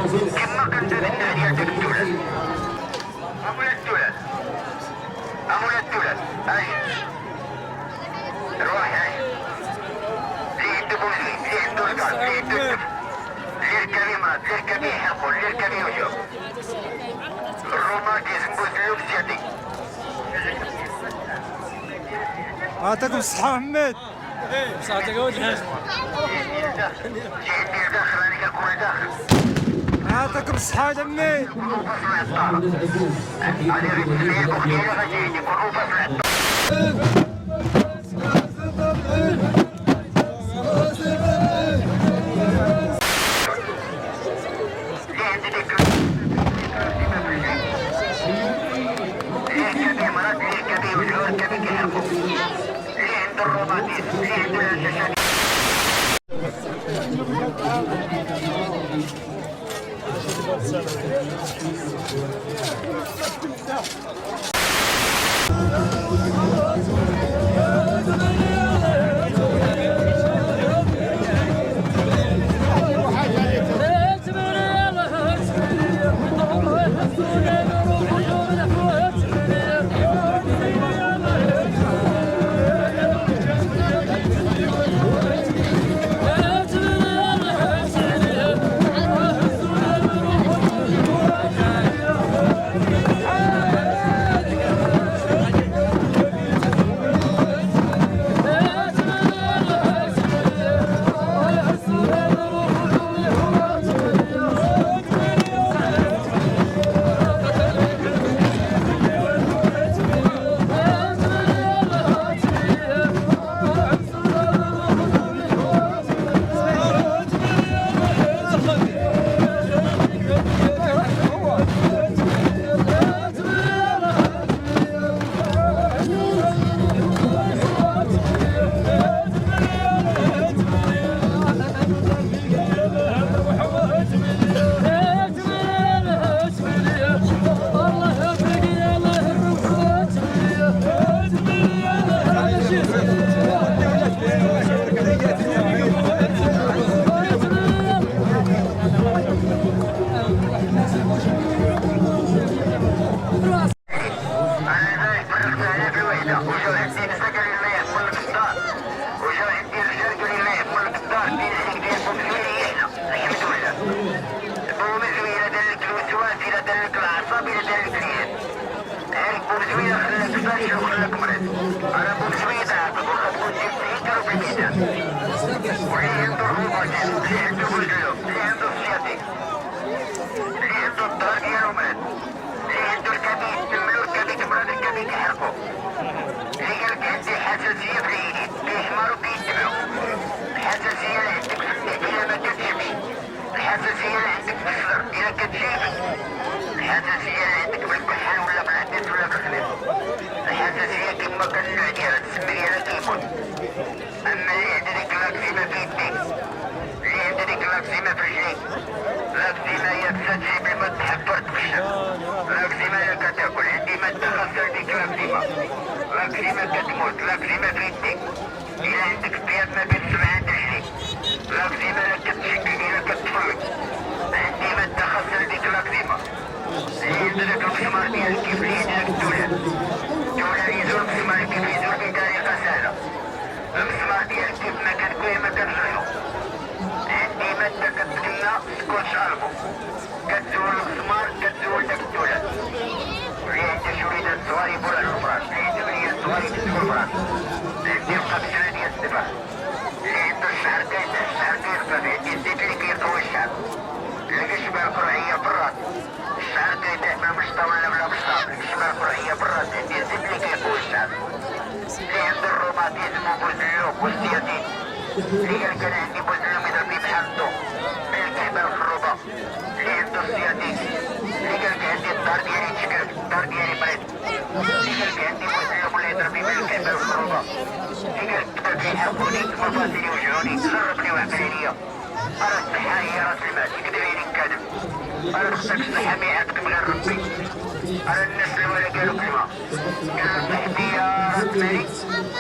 كما كندير ديال داك الدولة. أمولا الدولة أمولا الدولة هاي روح هاي اللي عنده بوزوي اللي عنده الكار اللي عنده الدف اللي يركب يمرض اللي يركب يحقو اللي يركب يوجب الروماتيزم بوزلو بسيادي. يعطيكم الصحة محمد. صحتك يا ولدي. يعطيكم الصحة دمي. لاكسيما كتموت لاكسيما في يديك إلا عندك البياض ما بين 7 عند 20 لاكسيما لا كتشكل إلا كتفرج عندي مادة خاصة لديك لاكسيما اللي يدرك المسمار ديالك كيف اللي يدرك الدولاب الدولاب يزور المسمار كيف يزور بطريقة سهلة المسمار ديالك كيف ما كتكوي ما كتزوجو عندي مادة كتسمى سكوتش ألبو كتزول المسمار كتزول داك الدولاب واللي عنده شريدة الزوارب ولا الفراش اللي عنده بنية الزوارب يديرو الفراش عندي القبسلة ديال الدبا اللي عنده الشعر كيرفع فيه عندي الزيت اللي كيقوي الشعر الكشبة القرعية بالراس الشعر كيطيح بالمشطة ولا بلا مشطة الكشبة القرعية بالراس عندي الزيت اللي كيقوي الشعر اللي عنده الروماتيزم وبوزلوك والسياتين اللي قال كان عندي بوزلوك يضرب لي بحال الضوء الكحبة والخروبة اللي عنده السياتين اللي قال عندي الدار ديالي تشكل الدار ديالي مريض اللي قال عندي بوزلوك ولا يضرب لي بالكحبة والخروبة اللي قال كتاب يحبوني مفاصلي يوجعوني خربني وعقلي ليا أرى الصحة هي راس المال يكذب عليك كاذب أرى خصك الصحة ما يعطيك من ربي أرى الناس الأولى قالوا كلمة قالوا صحتي يا راس مالي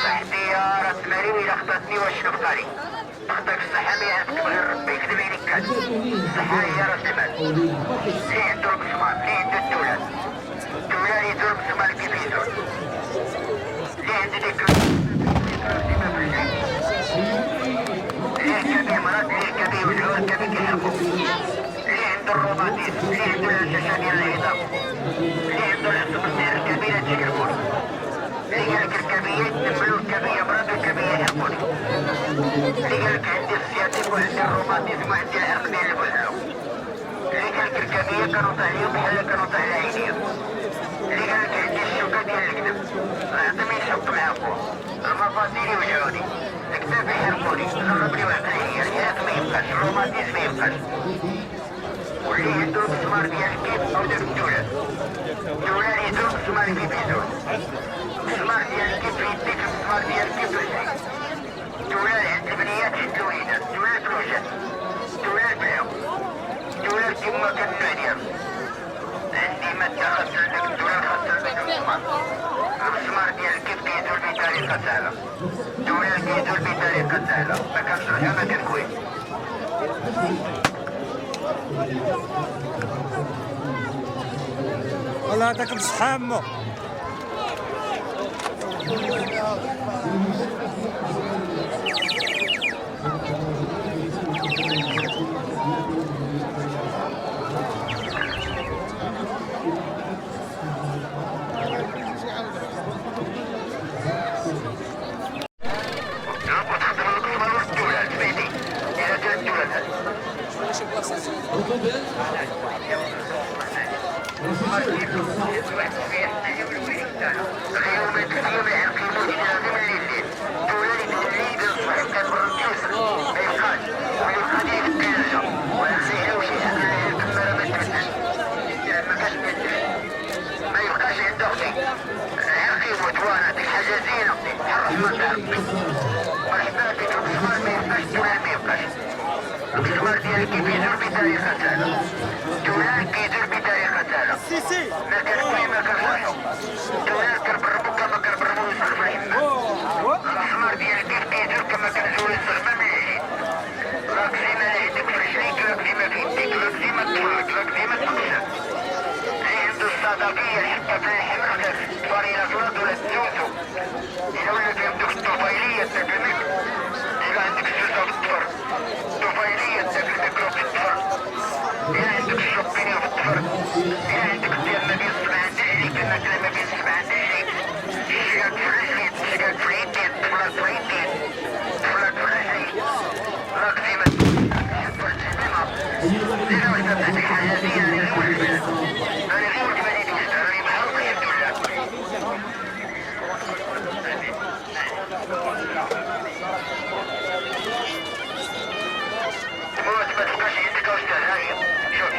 صحتي يا راس مالي وإلا خطاتني واش نبقالي تخطيك الصحة ما يعرفك غير ربي يكذب عليك كاع. الصحة هي راس المال. اللي عنده المسمار اللي عنده الدولار. الدولار يدور المسمار كيف يدور. اللي عنده ديك اللي يركب مرض اللي يركب يوجعو يركب كيحبو. اللي عنده الروماتيزم اللي عنده الهشاشة ديال العظام. اللي عنده العصب الكبيرة تيقلبون. اللي قالك الكبية يتنملو الكبية مرض والكبية يحبوني. اللي قالك عندي السياتيك وعندي الروماتيزم وعندي العرق ديال البزلو. اللي قالك الكبية كانوا طايحين بحال كانوا طايح عينيهم. اللي قالك عندي الشوكة ديال الكذب عطيني نشوك مع خوه. المفاصل يوجعوني الكتاب يحرقوني غربني وعقلي الحياة ما يبقاش الروماتيزم ما يبقاش. واللي عنده المسمار ديال الكيف او داك الدولار الدولار يدور المسمار كيف يدور. المسمار ديال الكيف يديك المسمار ديال الكيف رجلي. الدولار عند البنيات شد الوينات الدولار في الوجه الدولار في العوم الدولار كيما كان النوع ديالو. عندي مادة خاصة لداك الدولار خاصة لداك المسمار. المسمار ديال الكيف كيدور بطريقة سهلة. الدولار كيدور بطريقة سهلة ما كنشرحها ما كنكويش. الله يعطيكم الصحة أمو. المسمار ديالك كيدور بطريقة سهلة. الدولار كيدور بطريقة سهلة. ما كنكوي ما كنفرحو. الدولار كنبرمو كما كنبرمو الصغمة يما. المسمار ديالك كيدور كما كنزول الصغمة من العين. راك زيما اللي عندك في رجليك راك زيما في يديك راك زيما تطلق راك زيما تقسم. اللي عنده الصدقية حتى في اللحم خفاف تفاريلة الأرض ولا الزوزو. إلا ولات عندك الطفيلية تاكلك. إلا عندك الزوزة بالطفر. الطفيلية تاكل تاكلو بالطفر. إلا عندك الشوبينيو بالطفر. إلا عندك ديال ما بين 7 دحليك الماكلة ما بين 7 دحليك. الشياك في الرجلين الشياك في اليدين الطفلات في اليدين الطفلات في الرجلين. راك ديما فرت ديما. إلا واش تفتح حاجة ديالي غير وجبات. أنا غير وجباتي دوشت راني بحال الخير دولا. ما تبقاش عندك أستاذ هاني شوف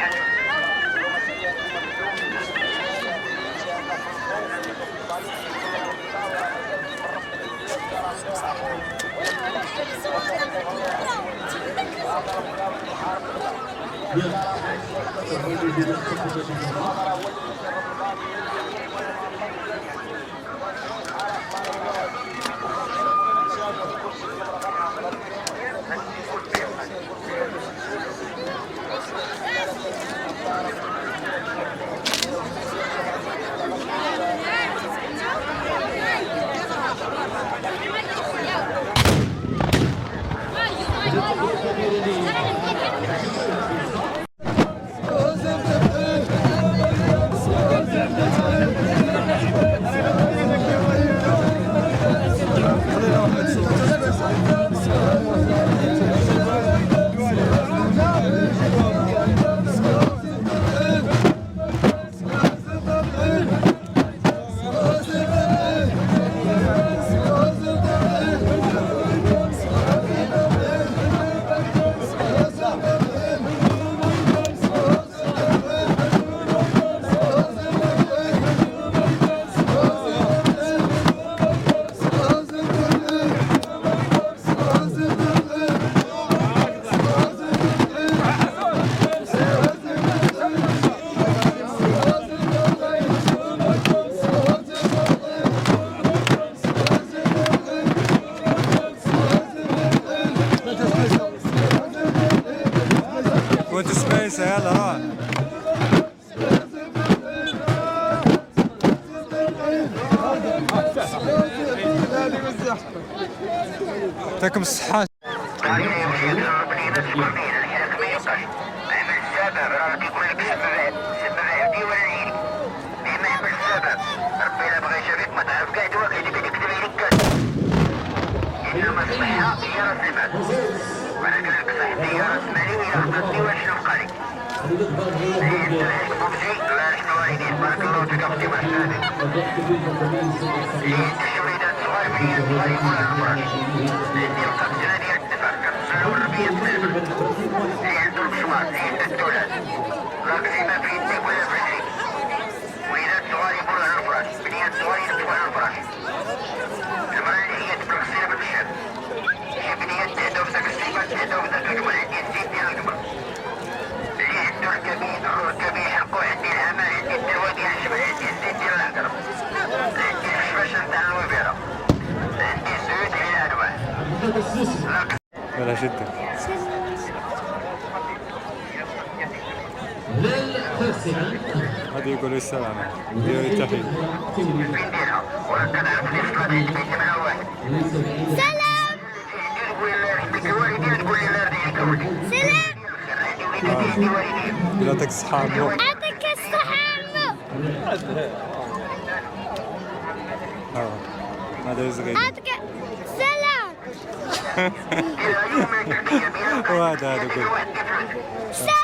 عيسى يلا روح. يعطيكم الصحة. ولا شدة. هذا يقول السلامة يقول التحية. يعطيك الصحة عمو. يعطيك الصحة عمو. هذا يزغي. يعطيك سلام. وهذا يقول سلام.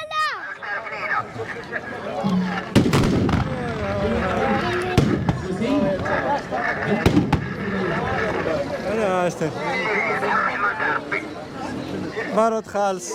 انا اشتري بارود خالص.